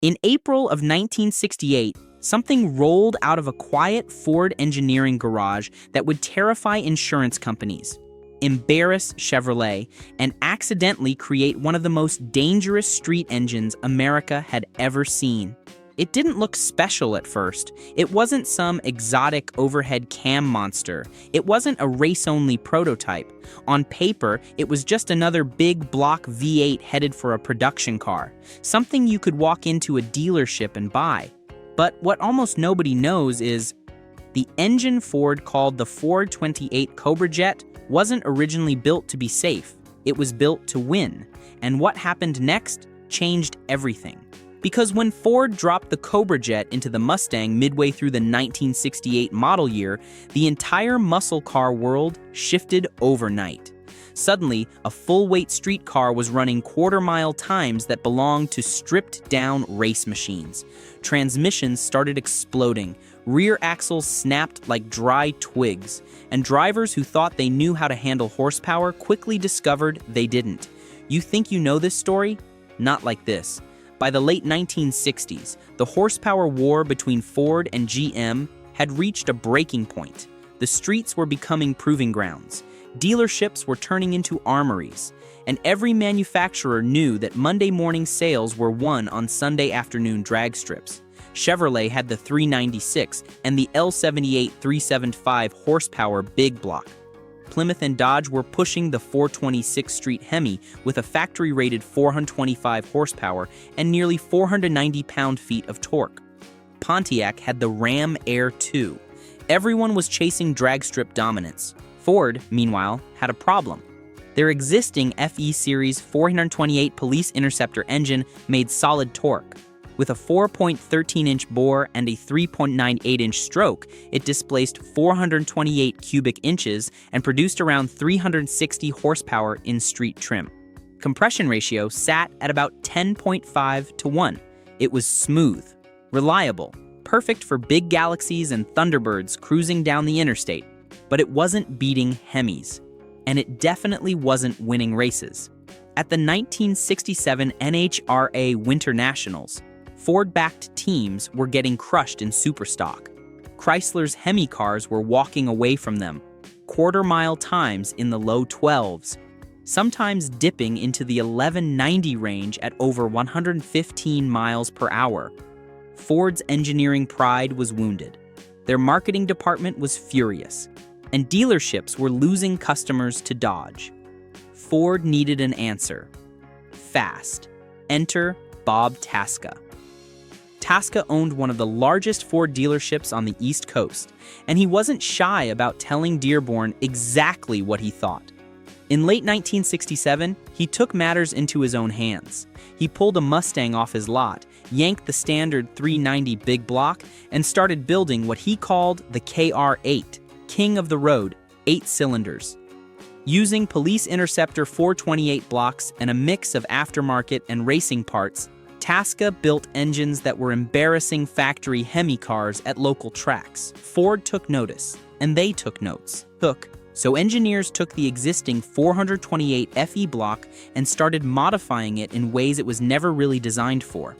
In April of 1968, something rolled out of a quiet Ford engineering garage that would terrify insurance companies, embarrass Chevrolet, and accidentally create one of the most dangerous street engines America had ever seen. It didn't look special at first. It wasn't some exotic overhead cam monster. It wasn't a race-only prototype. On paper, it was just another big block V8 headed for a production car, something you could walk into a dealership and buy. But what almost nobody knows is the engine Ford called the 428 Cobra Jet wasn't originally built to be safe. It was built to win. And what happened next changed everything. Because when Ford dropped the Cobra Jet into the Mustang midway through the 1968 model year, the entire muscle car world shifted overnight. Suddenly, a full-weight street car was running quarter-mile times that belonged to stripped-down race machines. Transmissions started exploding, rear axles snapped like dry twigs, and drivers who thought they knew how to handle horsepower quickly discovered they didn't. You think you know this story? Not like this. By the late 1960s, the horsepower war between Ford and GM had reached a breaking point. The streets were becoming proving grounds. Dealerships were turning into armories, and every manufacturer knew that Monday morning sales were won on Sunday afternoon drag strips. Chevrolet had the 396 and the L78 375 horsepower big block. Plymouth and Dodge were pushing the 426 Street Hemi with a factory-rated 425 horsepower and nearly 490 pound-feet of torque. Pontiac had the Ram Air 2. Everyone was chasing drag strip dominance. Ford, meanwhile, had a problem. Their existing FE Series 428 Police Interceptor engine made solid torque. With a 4.13-inch bore and a 3.98-inch stroke, it displaced 428 cubic inches and produced around 360 horsepower in street trim. Compression ratio sat at about 10.5 to 1. It was smooth, reliable, perfect for big Galaxies and Thunderbirds cruising down the interstate. But it wasn't beating Hemis, and it definitely wasn't winning races. At the 1967 NHRA Winter Nationals, Ford-backed teams were getting crushed in Super Stock. Chrysler's Hemi cars were walking away from them, quarter-mile times in the low 12s, sometimes dipping into the 1190 range at over 115 miles per hour. Ford's engineering pride was wounded. Their marketing department was furious, and dealerships were losing customers to Dodge. Ford needed an answer. Fast. Enter Bob Tasca. Tasca owned one of the largest Ford dealerships on the East Coast, and he wasn't shy about telling Dearborn exactly what he thought. In late 1967, he took matters into his own hands. He pulled a Mustang off his lot, yanked the standard 390 big block, and started building what he called the KR8, King of the Road, 8 cylinders. Using Police Interceptor 428 blocks and a mix of aftermarket and racing parts, Tasca built engines that were embarrassing factory Hemi cars at local tracks. Ford took notice, and they took notes. So engineers took the existing 428 FE block and started modifying it in ways it was never really designed for.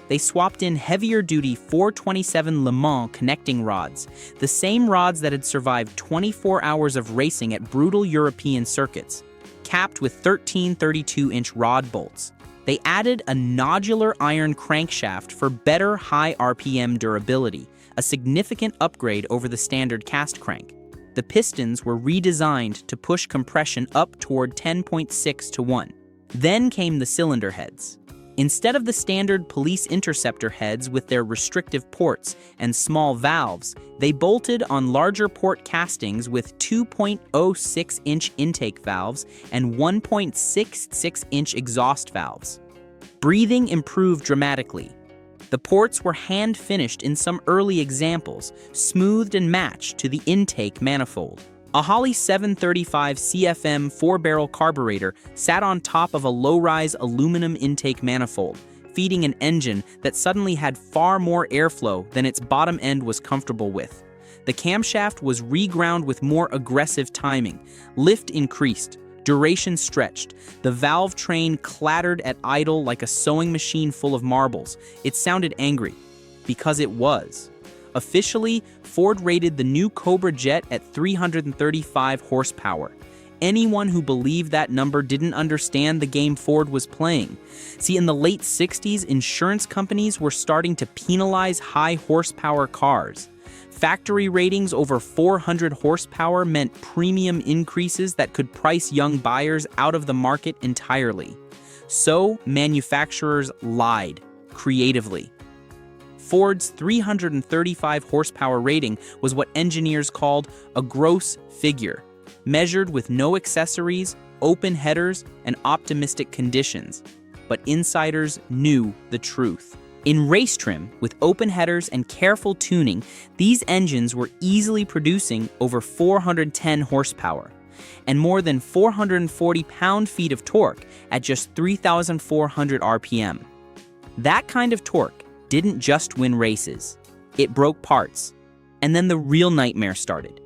They swapped in heavier-duty 427 Le Mans connecting rods, the same rods that had survived 24 hours of racing at brutal European circuits, capped with 13 32-inch rod bolts. They added a nodular iron crankshaft for better high RPM durability, a significant upgrade over the standard cast crank. The pistons were redesigned to push compression up toward 10.6 to 1. Then came the cylinder heads. Instead of the standard Police Interceptor heads with their restrictive ports and small valves, they bolted on larger port castings with 2.06-inch intake valves and 1.66-inch exhaust valves. Breathing improved dramatically. The ports were hand-finished in some early examples, smoothed and matched to the intake manifold. A Holley 735 CFM 4-barrel carburetor sat on top of a low-rise aluminum intake manifold, feeding an engine that suddenly had far more airflow than its bottom end was comfortable with. The camshaft was reground with more aggressive timing. Lift increased. Duration stretched. The valve train clattered at idle like a sewing machine full of marbles. It sounded angry, because it was. Officially, Ford rated the new Cobra Jet at 335 horsepower. Anyone who believed that number didn't understand the game Ford was playing. See, in the late 60s, insurance companies were starting to penalize high horsepower cars. Factory ratings over 400 horsepower meant premium increases that could price young buyers out of the market entirely. So, manufacturers lied, creatively. Ford's 335 horsepower rating was what engineers called a gross figure, measured with no accessories, open headers, and optimistic conditions. But insiders knew the truth. In race trim, with open headers and careful tuning, these engines were easily producing over 410 horsepower and more than 440 pound-feet of torque at just 3,400 RPM. That kind of torque didn't just win races. It broke parts. And then the real nightmare started.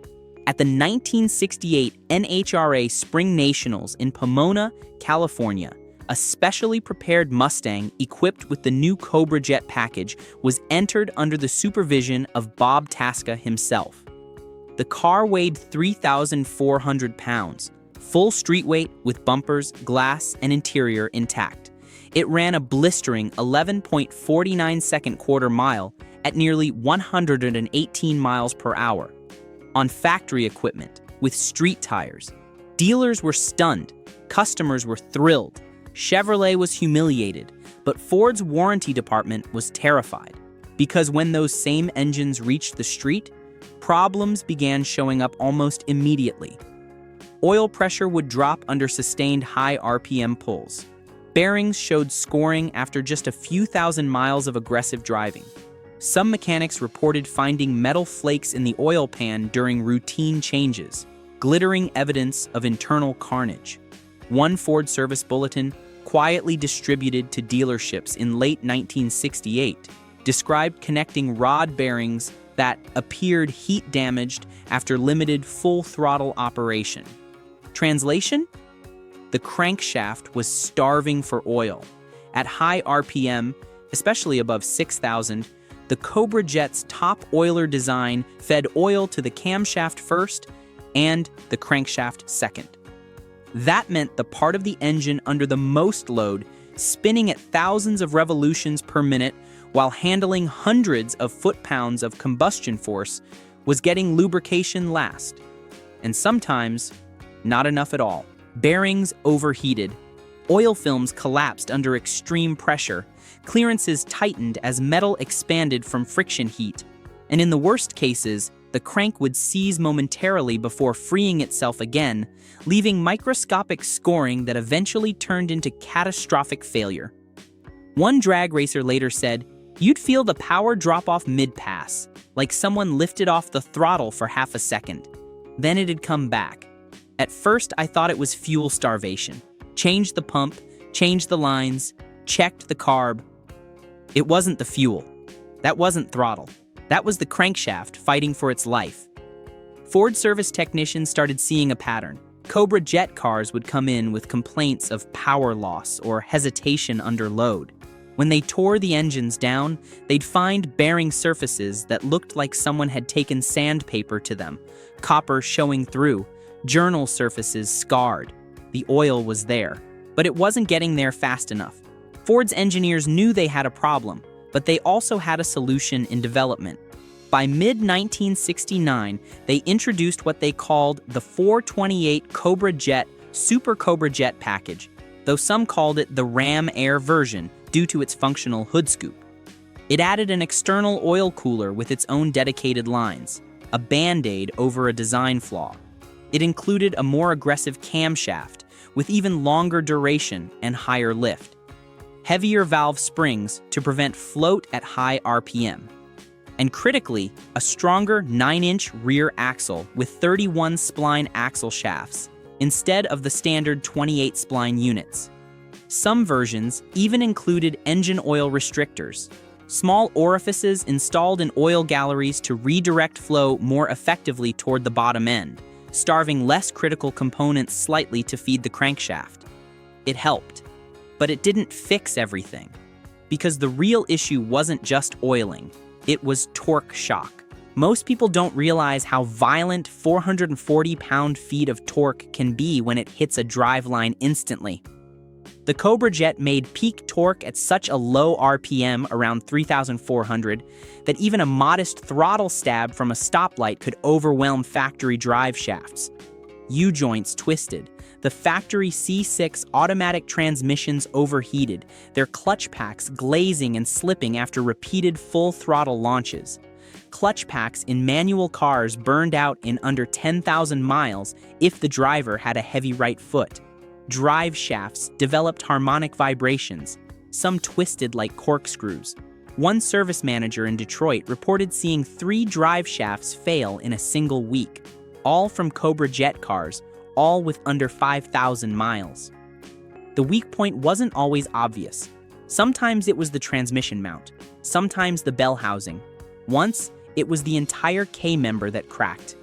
At the 1968 NHRA Spring Nationals in Pomona, California, a specially prepared Mustang equipped with the new Cobra Jet package was entered under the supervision of Bob Tasca himself. The car weighed 3,400 pounds, full street weight with bumpers, glass, and interior intact. It ran a blistering 11.49-second quarter mile at nearly 118 miles per hour. On factory equipment, with street tires. Dealers were stunned. Customers were thrilled. Chevrolet was humiliated, but Ford's warranty department was terrified, because when those same engines reached the street, problems began showing up almost immediately. Oil pressure would drop under sustained high RPM pulls. Bearings showed scoring after just a few thousand miles of aggressive driving. Some mechanics reported finding metal flakes in the oil pan during routine changes, glittering evidence of internal carnage. One Ford service bulletin, quietly distributed to dealerships in late 1968, described connecting rod bearings that appeared heat-damaged after limited full-throttle operation. Translation? The crankshaft was starving for oil. At high RPM, especially above 6,000, the Cobra Jet's top oiler design fed oil to the camshaft first and the crankshaft second. That meant the part of the engine under the most load, spinning at thousands of revolutions per minute while handling hundreds of foot-pounds of combustion force, was getting lubrication last. And sometimes, not enough at all. Bearings overheated. Oil films collapsed under extreme pressure. Clearances tightened as metal expanded from friction heat. And in the worst cases, the crank would seize momentarily before freeing itself again, leaving microscopic scoring that eventually turned into catastrophic failure. One drag racer later said, "You'd feel the power drop off mid-pass, like someone lifted off the throttle for half a second. Then it'd come back. At first, I thought it was fuel starvation. Changed the pump, changed the lines, checked the carb. It wasn't the fuel. That wasn't throttle. That was the crankshaft fighting for its life." Ford service technicians started seeing a pattern. Cobra Jet cars would come in with complaints of power loss or hesitation under load. When they tore the engines down, they'd find bearing surfaces that looked like someone had taken sandpaper to them, copper showing through, journal surfaces scarred. The oil was there, but it wasn't getting there fast enough. Ford's engineers knew they had a problem, but they also had a solution in development. By mid-1969, they introduced what they called the 428 Cobra Jet Super Cobra Jet package, though some called it the Ram Air version due to its functional hood scoop. It added an external oil cooler with its own dedicated lines, a band-aid over a design flaw. It included a more aggressive camshaft with even longer duration and higher lift, heavier valve springs to prevent float at high RPM, and critically, a stronger 9-inch rear axle with 31 spline axle shafts instead of the standard 28 spline units. Some versions even included engine oil restrictors, small orifices installed in oil galleries to redirect flow more effectively toward the bottom end, starving less critical components slightly to feed the crankshaft. It helped, but it didn't fix everything. Because the real issue wasn't just oiling, it was torque shock. Most people don't realize how violent 440 pound-feet of torque can be when it hits a driveline instantly. The Cobra Jet made peak torque at such a low RPM, around 3,400, that even a modest throttle stab from a stoplight could overwhelm factory drive shafts. U-joints twisted. The factory C6 automatic transmissions overheated, their clutch packs glazing and slipping after repeated full-throttle launches. Clutch packs in manual cars burned out in under 10,000 miles if the driver had a heavy right foot. Drive shafts developed harmonic vibrations, some twisted like corkscrews. One service manager in Detroit reported seeing 3 drive shafts fail in a single week, all from Cobra Jet cars, all with under 5,000 miles. The weak point wasn't always obvious. Sometimes it was the transmission mount, sometimes the bell housing. Once, it was the entire K-member that cracked.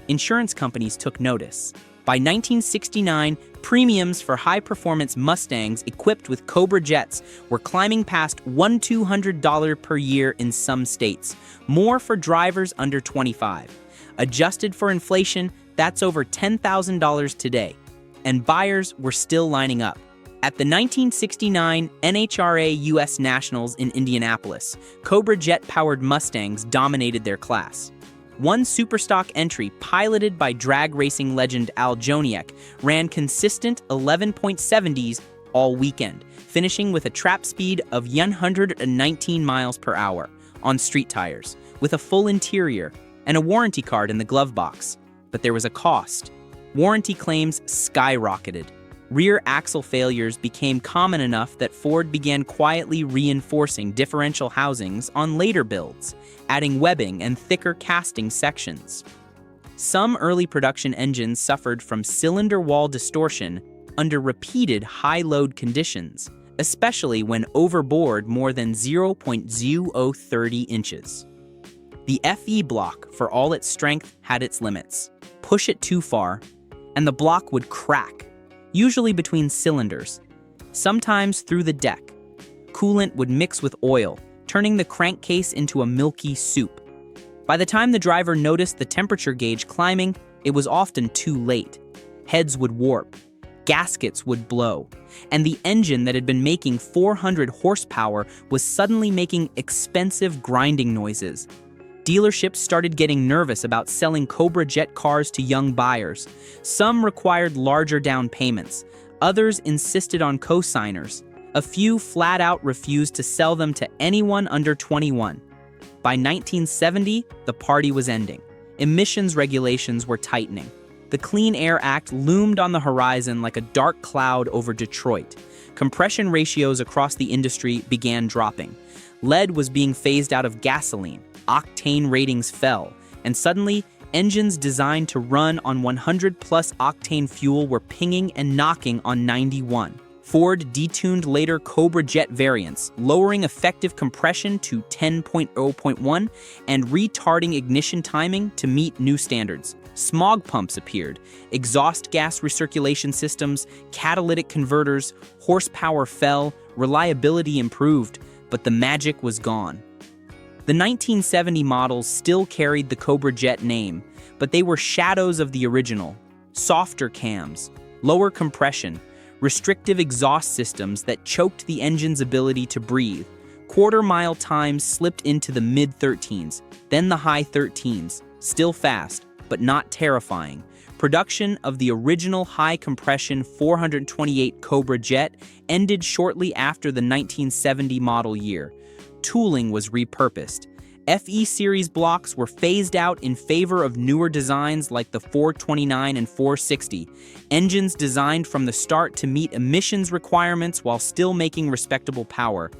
Insurance companies took notice. By 1969, premiums for high-performance Mustangs equipped with Cobra Jets were climbing past $1,200 per year in some states, more for drivers under 25. Adjusted for inflation, that's over $10,000 today, and buyers were still lining up. At the 1969 NHRA U.S. Nationals in Indianapolis, Cobra Jet-powered Mustangs dominated their class. One Super Stock entry, piloted by drag racing legend Al Joniak, ran consistent 11.70s all weekend, finishing with a trap speed of 119 miles per hour on street tires, with a full interior and a warranty card in the glove box. But there was a cost. Warranty claims skyrocketed. Rear axle failures became common enough that Ford began quietly reinforcing differential housings on later builds, adding webbing and thicker casting sections. Some early production engines suffered from cylinder wall distortion under repeated high-load conditions, especially when overboard more than 0.030 inches. The FE block, for all its strength, had its limits. Push it too far, and the block would crack, usually between cylinders, sometimes through the deck. Coolant would mix with oil, turning the crankcase into a milky soup. By the time the driver noticed the temperature gauge climbing, it was often too late. Heads would warp, gaskets would blow, and the engine that had been making 400 horsepower was suddenly making expensive grinding noises. Dealerships started getting nervous about selling Cobra Jet cars to young buyers. Some required larger down payments. Others insisted on co-signers. A few flat out refused to sell them to anyone under 21. By 1970, the party was ending. Emissions regulations were tightening. The Clean Air Act loomed on the horizon like a dark cloud over Detroit. Compression ratios across the industry began dropping. Lead was being phased out of gasoline. Octane ratings fell, and suddenly, engines designed to run on 100-plus octane fuel were pinging and knocking on 91. Ford detuned later Cobra Jet variants, lowering effective compression to 10.0.1 and retarding ignition timing to meet new standards. Smog pumps appeared, exhaust gas recirculation systems, catalytic converters, horsepower fell, reliability improved, but the magic was gone. The 1970 models still carried the Cobra Jet name, but they were shadows of the original. Softer cams, lower compression, restrictive exhaust systems that choked the engine's ability to breathe. Quarter-mile times slipped into the mid-13s, then the high 13s, still fast, but not terrifying. Production of the original high-compression 428 Cobra Jet ended shortly after the 1970 model year. Tooling was repurposed. FE series blocks were phased out in favor of newer designs like the 429 and 460, engines designed from the start to meet emissions requirements while still making respectable power.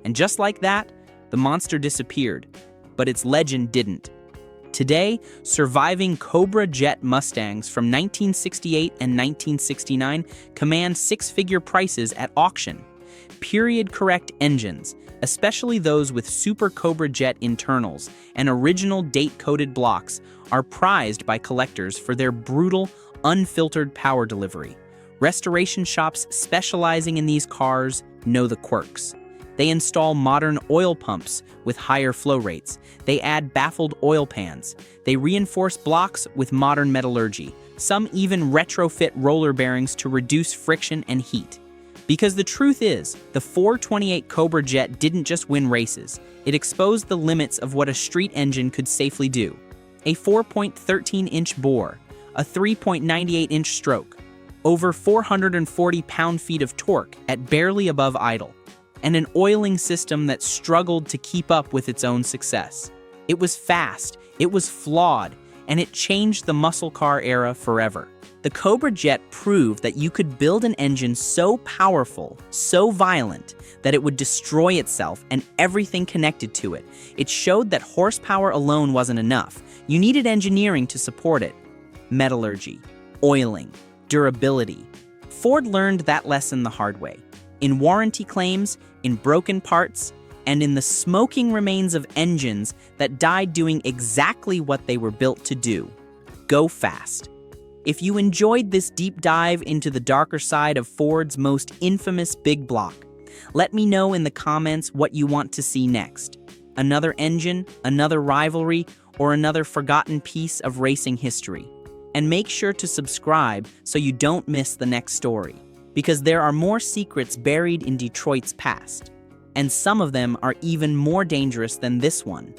And just like that, the monster disappeared, but its legend didn't. Today, surviving Cobra Jet Mustangs from 1968 and 1969 command six-figure prices at auction. Period-correct engines, especially those with Super Cobra Jet internals and original date-coded blocks, are prized by collectors for their brutal, unfiltered power delivery. Restoration shops specializing in these cars know the quirks. They install modern oil pumps with higher flow rates. They add baffled oil pans. They reinforce blocks with modern metallurgy. Some even retrofit roller bearings to reduce friction and heat. Because the truth is, the 428 Cobra Jet didn't just win races. It exposed the limits of what a street engine could safely do. A 4.13-inch bore, a 3.98-inch stroke, over 440 pound-feet of torque at barely above idle, and an oiling system that struggled to keep up with its own success. It was fast, it was flawed, and it changed the muscle car era forever. The Cobra Jet proved that you could build an engine so powerful, so violent, that it would destroy itself and everything connected to it. It showed that horsepower alone wasn't enough. You needed engineering to support it. Metallurgy, oiling, durability. Ford learned that lesson the hard way. In warranty claims, in broken parts, and in the smoking remains of engines that died doing exactly what they were built to do. Go fast. If you enjoyed this deep dive into the darker side of Ford's most infamous big block, let me know in the comments what you want to see next. Another engine, another rivalry, or another forgotten piece of racing history. And make sure to subscribe so you don't miss the next story, because there are more secrets buried in Detroit's past, and some of them are even more dangerous than this one.